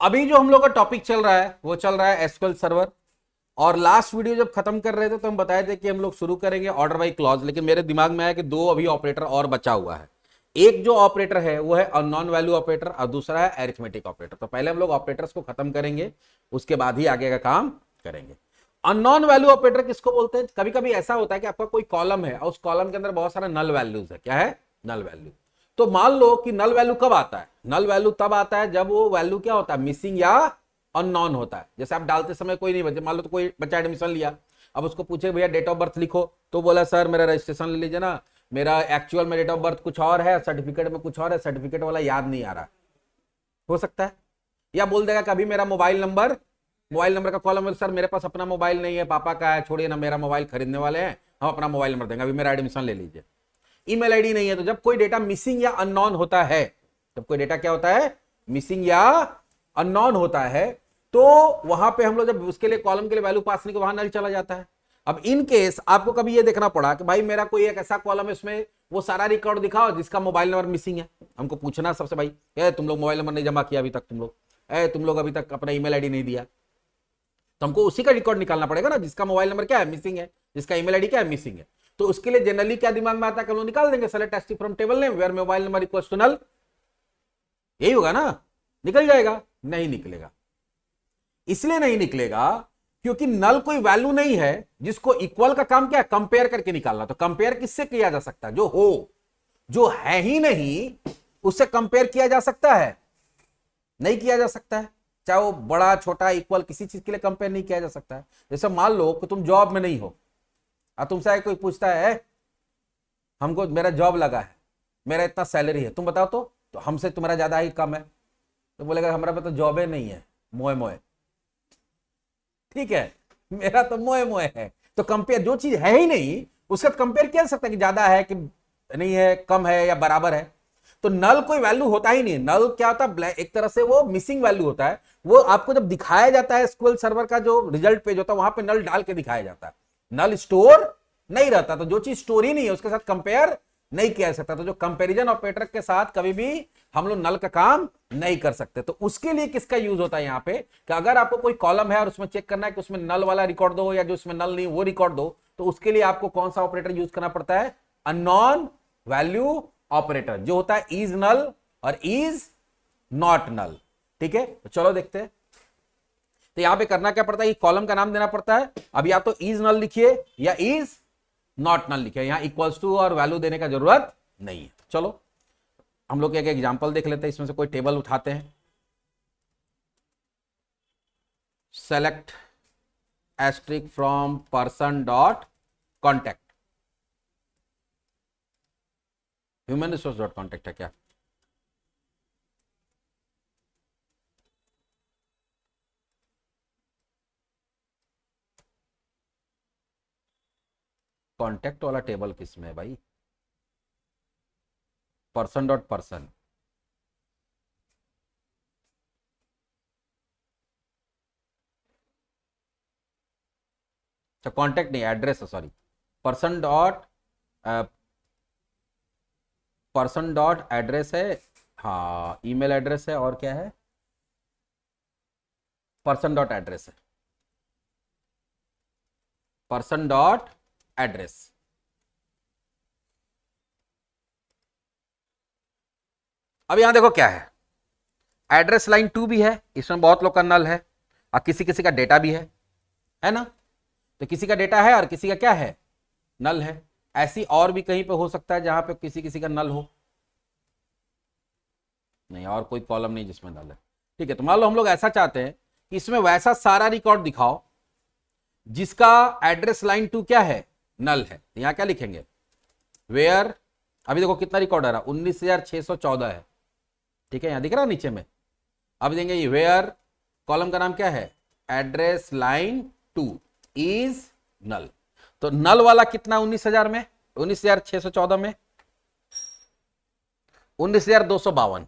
अभी जो हम लोग का टॉपिक चल रहा है वो चल रहा है एसक्यूएल सर्वर। और लास्ट वीडियो जब खत्म कर रहे थे तो हम बताए थे कि हम लोग शुरू करेंगे ऑर्डर बाई क्लॉज, लेकिन मेरे दिमाग में आया कि दो अभी ऑपरेटर और बचा हुआ है। एक जो ऑपरेटर है वो है अननोन वैल्यू ऑपरेटर और दूसरा है अरिथमेटिक ऑपरेटर। तो पहले हम लोग ऑपरेटर्स को खत्म करेंगे, उसके बाद ही आगे का काम करेंगे। अननोन वैल्यू ऑपरेटर किसको बोलते हैं? कभी कभी ऐसा होता है कि आपका कोई कॉलम है और उस कॉलम के अंदर बहुत सारा नल वैल्यूज है। क्या है? Null value. तो मान लो कि नल वैल्यू कब आता है? नल वैल्यू तब आता है जब वो वैल्यू क्या होता है? मिसिंग या अननोन होता है। जैसे आप डालते समय कोई नहीं बचे, मान लो तो कोई बच्चा एडमिशन लिया, अब उसको पूछे भैया डेट ऑफ बर्थ लिखो, तो बोला सर मेरा रजिस्ट्रेशन ले लीजिए ना, मेरा एक्चुअल में डेट ऑफ बर्थ कुछ और है, सर्टिफिकेट में कुछ और है, सर्टिफिकेट वाला याद नहीं आ रहा। हो सकता है। या बोल देगा कभी मेरा मोबाइल नंबर का कॉलम है, सर मेरे पास अपना मोबाइल नहीं है, पापा का है, छोड़िए ना, मेरा मोबाइल खरीदने वाले हैं, हम अपना मोबाइल नंबर देंगे, अभी मेरा एडमिशन ले लीजिए। ईमेल आईडी नहीं है। तो जब कोई डेटा मिसिंग या अननोन होता है, जब कोई डेटा क्या होता है? मिसिंग या अननोन होता है, तो वहां पे हम लोग जब उसके लिए कॉलम के लिए वैल्यू पास नहीं, वहां नल चला जाता है। अब इन केस आपको कभी ये देखना पड़ा कि भाई मेरा कोई एक ऐसा कॉलम है उसमें वो सारा रिकॉर्ड दिखाओ जिसका मोबाइल नंबर मिसिंग है, हमको पूछना सबसे, भाई तुम लोग मोबाइल नंबर नहीं जमा किया अभी तक, तुम लोग अभी तक अपना ईमेल आईडी नहीं दिया, तो हमको उसी का रिकॉर्ड निकालना पड़ेगा ना जिसका मोबाइल नंबर क्या है? मिसिंग है, जिसका ईमेल आईडी क्या है? मिसिंग है। तो उसके लिए जनरली क्या दिमाग में आता है कि हम लोग निकाल देंगे select ST from table name where mobile number equals to null. यही होगा ना? निकल जाएगा? नहीं निकलेगा। इसलिए नहीं निकलेगा क्योंकि नल कोई वैल्यू नहीं है जिसको इक्वल का काम क्या है? कंपेयर करके निकालना। तो कंपेयर किससे किया जा सकता है? जो है ही नहीं उससे कंपेयर किया जा सकता है? नहीं किया जा सकता है। चाहे वो बड़ा छोटा इक्वल किसी चीज के लिए कंपेयर नहीं किया जा सकता है। जैसे मान लो कि तुम जॉब में नहीं हो और तुमसे कोई पूछता है हमको मेरा जॉब लगा है, मेरा इतना सैलरी है, तुम बताओ तो हमसे तुम्हारा ज्यादा ही कम है, तो बोलेगा हमारा तो जॉबे नहीं है, मोए मोए। ठीक है, मेरा तो मोए मोए है। तो कंपेयर जो चीज है ही नहीं उसका कंपेयर किया जा सकता है कि ज्यादा है कि नहीं है, कम है या बराबर है। तो नल कोई वैल्यू होता ही नहीं। नल क्या होता है? एक तरह से वो मिसिंग वैल्यू होता है। वो आपको जब दिखाया जाता है एसक्यूएल सर्वर का जो रिजल्ट पेज होता है वहां पे नल डाल के दिखाया जाता है, नल स्टोर नहीं रहता। तो जो चीज स्टोर ही नहीं है उसके साथ कंपेयर नहीं किया जा सकता। तो जो कंपैरिजन ऑपरेटर के साथ कभी भी हम लोग नल का काम नहीं कर सकते। तो उसके लिए किसका यूज होता है यहां पे कि अगर आपको कोई कॉलम है और उसमें चेक करना है कि उसमें नल वाला रिकॉर्ड दो या जो उसमें नल नहीं वो रिकॉर्ड दो, तो उसके लिए आपको कौन सा ऑपरेटर यूज करना पड़ता है? अननोन वैल्यू ऑपरेटर, जो होता है इज नल और इज नॉट नल। ठीक है, तो चलो देखते हैं। तो यहां पे करना क्या पड़ता है? कॉलम का नाम देना पड़ता है। अब या तो इज नल लिखिए या इज नॉट नल लिखिए, यहां इक्वल्स टू और वैल्यू देने का जरूरत नहीं है। चलो हम लोग एक एग्जांपल देख लेते हैं। इसमें से कोई टेबल उठाते हैं। Select asterisk from person dot contact, human resource dot contact है क्या? कॉन्टैक्ट वाला टेबल किस में है भाई? Person dot person. अच्छा कॉन्टैक्ट नहीं, एड्रेस है, sorry. Person dot person dot address है। हाँ ईमेल एड्रेस है और क्या है? पर्सन डॉट एड्रेस है, पर्सन डॉट एड्रेस। अब यहां देखो क्या है, एड्रेस लाइन 2 भी है, इसमें बहुत लोग का नल है और किसी किसी का डेटा भी है ना? तो किसी का डेटा है और किसी का क्या है? नल है। ऐसी और भी कहीं पे हो सकता है जहां पे किसी किसी का नल हो। नहीं, और कोई कॉलम नहीं जिसमें नल है। ठीक है, तो मान लो हम लोग ऐसा चाहते हैं कि इसमें वैसा सारा रिकॉर्ड दिखाओ जिसका एड्रेस लाइन 2 क्या है? नल है। तो यहां क्या लिखेंगे? वेयर, अभी देखो कितना रिकॉर्ड आ रहा, 19,614 है। ठीक है, यहां दिख रहा है नीचे में। अब देंगे ये वेयर, कॉलम का नाम क्या है? Address line 2 is null. तो नल वाला कितना 19,000 में? 19,614 में 19,252,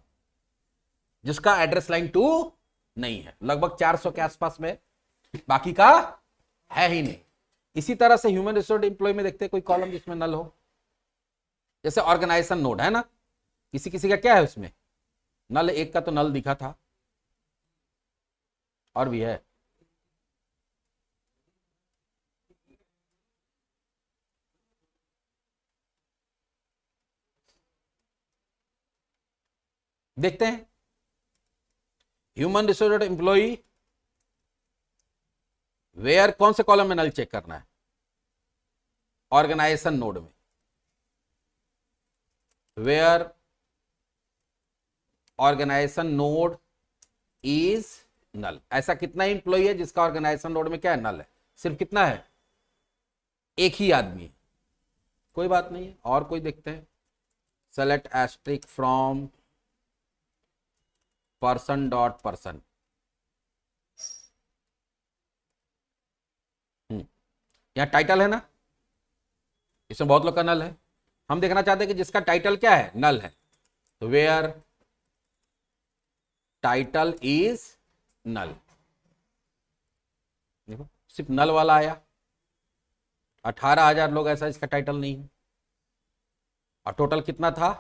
जिसका एड्रेस लाइन 2 नहीं है, लगभग 400 के आसपास में, बाकी का है ही नहीं। इसी तरह से ह्यूमन रिसोर्स एम्प्लॉय में देखते हैं कोई कॉलम जिसमें नल हो। जैसे ऑर्गेनाइजेशन नोड है ना, किसी किसी का क्या है उसमें? नल, एक का तो नल दिखा था। और भी है। देखते हैं ह्यूमन रिसोर्स एम्प्लॉई वेयर, कौन से कॉलम में नल चेक करना है? ऑर्गेनाइजेशन नोड में, where organization node is null. ऐसा कितना इंप्लॉई है जिसका ऑर्गेनाइजेशन नोड में क्या है? नल है। सिर्फ कितना है? एक ही आदमी है। कोई बात नहीं है, और कोई देखते हैं। Select asterisk from person dot person. यहां टाइटल है ना, इसमें बहुत लोग का नल है। हम देखना चाहते हैं कि जिसका टाइटल क्या है? नल है। तो वेयर टाइटल इज नल। देखो सिर्फ नल वाला आया। 18,000 लोग ऐसा इसका टाइटल नहीं है। और टोटल कितना था?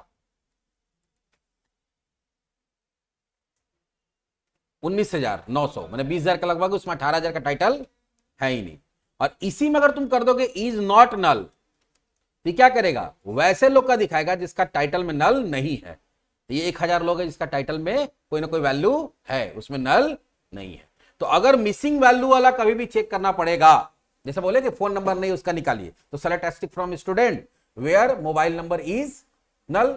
19,900, मैंने 20,000 का लगभग, उसमें 18,000 का टाइटल है ही नहीं। और इसी में अगर तुम कर दोगे इज नॉट नल, तो क्या करेगा? वैसे लोग का दिखाएगा जिसका टाइटल में नल नहीं है। ये 1,000 लोग है जिसका टाइटल में कोई ना कोई वैल्यू है, उसमें नल नहीं है। तो अगर मिसिंग वैल्यू वाला कभी भी चेक करना पड़ेगा, जैसे बोले कि फोन नंबर नहीं उसका निकालिए, तो select asterisk from student where mobile number is null,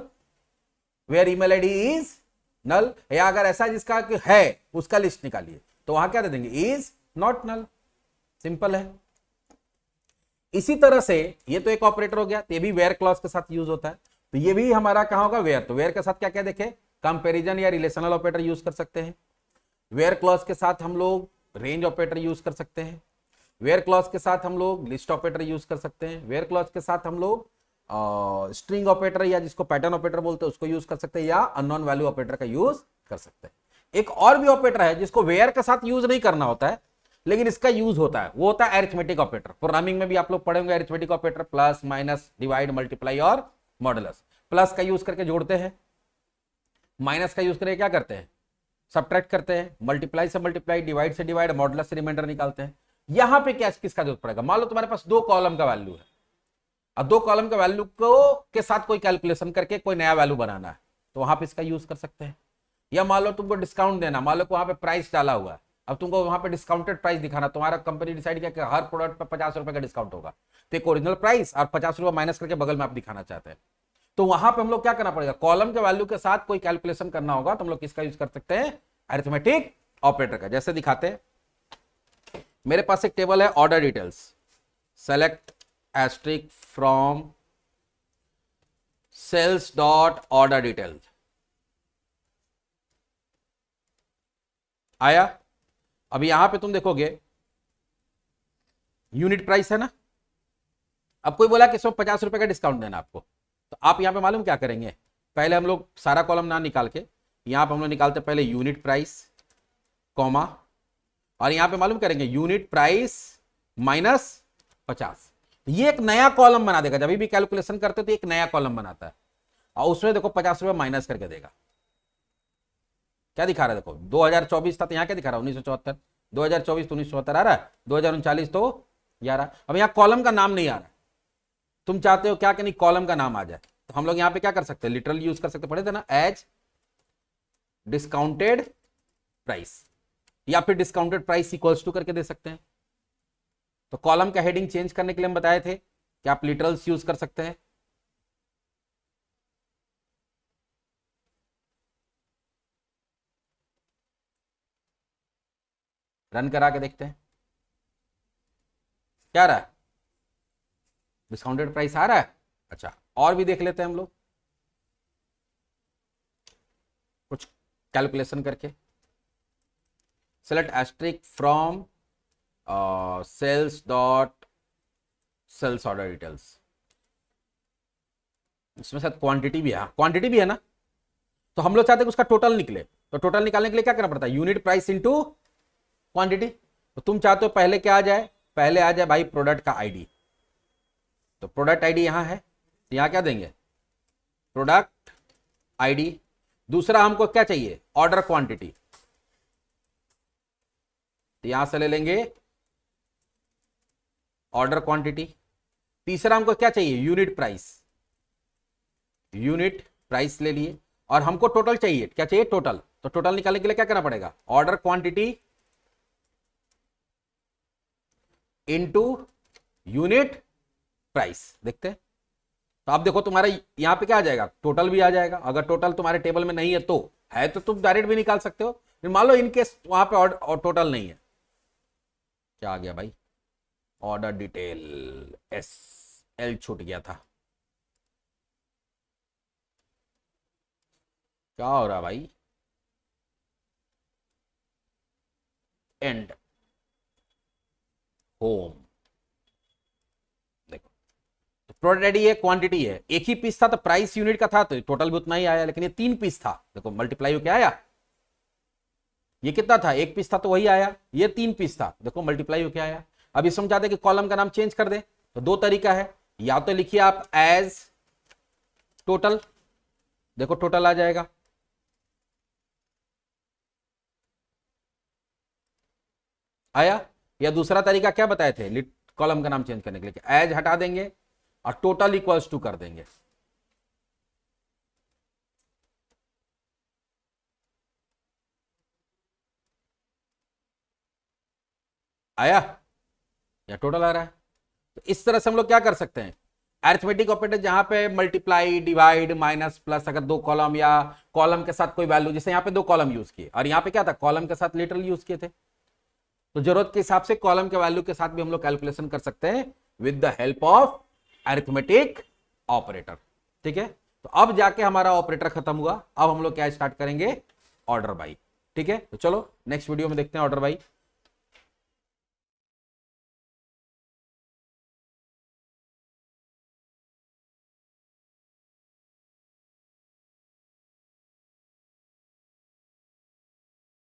where email ID is null, या अगर ऐसा जिसका है उसका लिस्ट निकालिए, तो वहां क्या दे देंगे? Is not null. सिंपल है। इसी तरह से ये तो एक ऑपरेटर हो गया, तो ये भी वेयर क्लॉज के साथ यूज होता है। तो ये भी हमारा कहां होगा? वेयर। तो वेयर के साथ क्या क्या देखे? कंपैरिजन या रिलेशनल ऑपरेटर यूज कर सकते हैं। वेयर क्लॉज के साथ हम लोग रेंज ऑपरेटर यूज कर सकते हैं। वेयर क्लॉज के साथ हम लोग लिस्ट ऑपरेटर यूज कर सकते हैं। वेयर क्लॉज के साथ हम लोग स्ट्रिंग ऑपरेटर या जिसको पैटर्न ऑपरेटर बोलते हैं उसको यूज कर सकते हैं, या अननोन वैल्यू ऑपरेटर का यूज कर सकते हैं। एक और भी ऑपरेटर है जिसको वेयर के साथ यूज नहीं करना होता है, लेकिन इसका यूज होता है, वो होता है अरिथमेटिक ऑपरेटर। प्रोग्रामिंग में भी आप लोग पढ़ेंगे arithmetic operator, plus minus divide multiply और मॉडुलस। प्लस का यूज करके जोड़ते हैं, माइनस का यूज करके क्या करते हैं? सब्ट्रैक्ट करते हैं, मल्टीप्लाई से मल्टीप्लाई, डिवाइड से डिवाइड, मॉडुलस से रिमाइंडर निकालते हैं। यहां पे क्या किसका जरूरत पड़ेगा? मान लो तुम्हारे पास दो कॉलम का वैल्यू है, अब दो कॉलम के वैल्यू को के साथ कोई कैलकुलेशन करके कोई नया वैल्यू बनाना है, तो वहां पे इसका यूज कर सकते हैं। या मान लो तुमको डिस्काउंट देना, मान लो वहां पे प्राइस डाला हुआ है, अब तुमको वहां पे डिस्काउंटेड प्राइस दिखाना, तुम्हारा कंपनी डिसाइड किया कि हर प्रोडक्ट पर 50 रुपए का डिस्काउंट होगा, तो एक ओरिजिनल प्राइस और 50 रुपए माइनस करके बगल में आप दिखाना चाहते हैं, तो वहां पे हम लोग क्या करना पड़ेगा? कॉलम के वैल्यू के साथ कोई कैलकुलेशन करना होगा, तो हम लोग किसका यूज कर सकते हैं? अरिथमेटिक ऑपरेटर का। जैसे दिखाते हैं, मेरे पास एक टेबल है order details, select asterisk from sales dot order detail आया। अब यहां पे तुम देखोगे यूनिट प्राइस है ना, अब कोई बोला कि इसमें 50 रुपए का डिस्काउंट देना आपको, तो आप यहां पे मालूम क्या करेंगे? पहले हम लोग सारा कॉलम ना निकाल के यहां पे हम लोग निकालते पहले यूनिट प्राइस, कॉमा, और यहां पे मालूम करेंगे यूनिट प्राइस माइनस 50। ये एक नया कॉलम बना देगा, जब भी कैलकुलेशन करते तो एक नया कॉलम बनाता है, और उसमें देखो 50 रुपए माइनस करके देगा। क्या दिखा रहा है? देखो 2024 था तो यहाँ क्या दिखा रहा है? 1974। 2024 तो 1974 आ रहा है, 2039 तो 11। अब यहाँ कॉलम का नाम नहीं आ रहा है, तुम चाहते हो क्या कि नहीं कॉलम का नाम आ जाए, तो हम लोग यहाँ पे क्या कर सकते हैं? लिटरल यूज कर सकते, पढ़े थे ना, एज डिस्काउंटेड प्राइस, या फिर डिस्काउंटेड प्राइस इक्वल्स टू करके दे सकते हैं। तो कॉलम का हेडिंग चेंज करने के लिए हम बताए थे कि आप लिटरल्स यूज कर सकते हैं। रन करा के देखते हैं क्या रहा है? डिस्काउंटेड प्राइस आ रहा है। अच्छा, और भी देख लेते हैं हम लोग कुछ कैलकुलेशन करके। Select asterisk from sales dot sales order details. इसमें शायद क्वांटिटी भी है, क्वांटिटी भी है ना, तो हम लोग चाहते हैं कि उसका टोटल निकले, तो टोटल निकालने के लिए क्या करना पड़ता है? Unit price into quantity. तो तुम चाहते हो पहले क्या आ जाए? पहले आ जाए भाई प्रोडक्ट का आईडी, तो प्रोडक्ट आईडी यहां है, तो यहां क्या देंगे? Product ID. दूसरा हमको क्या चाहिए? Order quantity. तो यहां से ले लेंगे ऑर्डर क्वांटिटी। तीसरा हमको क्या चाहिए, यूनिट प्राइस, यूनिट प्राइस ले लिए। और हमको टोटल चाहिए, क्या चाहिए, टोटल। तो टोटल निकालने के लिए क्या करना पड़ेगा, order quantity into unit price. देखते हैं, तो आप देखो तुम्हारा यहां पे क्या आ जाएगा, टोटल भी आ जाएगा। अगर टोटल तुम्हारे टेबल में नहीं है तो है तो तुम डायरेक्ट भी निकाल सकते हो। मान लो इनकेस वहां पे और टोटल नहीं है, क्या आ गया भाई, ऑर्डर डिटेल एस एल छूट गया था। क्या हो रहा भाई, एंड होम। देखो तो प्रोडक्ट आईडी है, क्वांटिटी है, एक ही पीस था तो प्राइस यूनिट का था तो टोटल भी उतना ही आया। लेकिन ये 3 पीस था, देखो मल्टीप्लाई हो क्या आया, ये कितना था, 1 पीस था तो वही आया, ये 3 पीस था, देखो मल्टीप्लाई हो क्या आया। अब ये समझाते हैं कि कॉलम का नाम चेंज कर दे, तो 2 तरीका है, या तो लिखिए आप एज टोटल, देखो टोटल आ जाएगा, आया। या दूसरा तरीका क्या बताए थे कॉलम का नाम चेंज करने के लिए, एज हटा देंगे और टोटल इक्वल्स टू कर देंगे। आया या टोटल आ रहा है। तो इस तरह से हम लोग क्या कर सकते हैं, अरिथमेटिक ऑपरेटर जहां पे मल्टीप्लाई डिवाइड माइनस प्लस, अगर 2 कॉलम या कॉलम के साथ कोई वैल्यू, जैसे यहां पे 2 कॉलम यूज किए और यहां पे क्या था, कॉलम के साथ लिटरल यूज किए थे, तो जरूरत के हिसाब से कॉलम के वैल्यू के साथ भी हम लोग कैलकुलेशन कर सकते हैं with the help of arithmetic operator. ठीक है, तो अब जाके हमारा ऑपरेटर खत्म हुआ, अब हम लोग क्या स्टार्ट करेंगे, ऑर्डर बाई। ठीक है, तो चलो नेक्स्ट वीडियो में देखते हैं ऑर्डर बाई।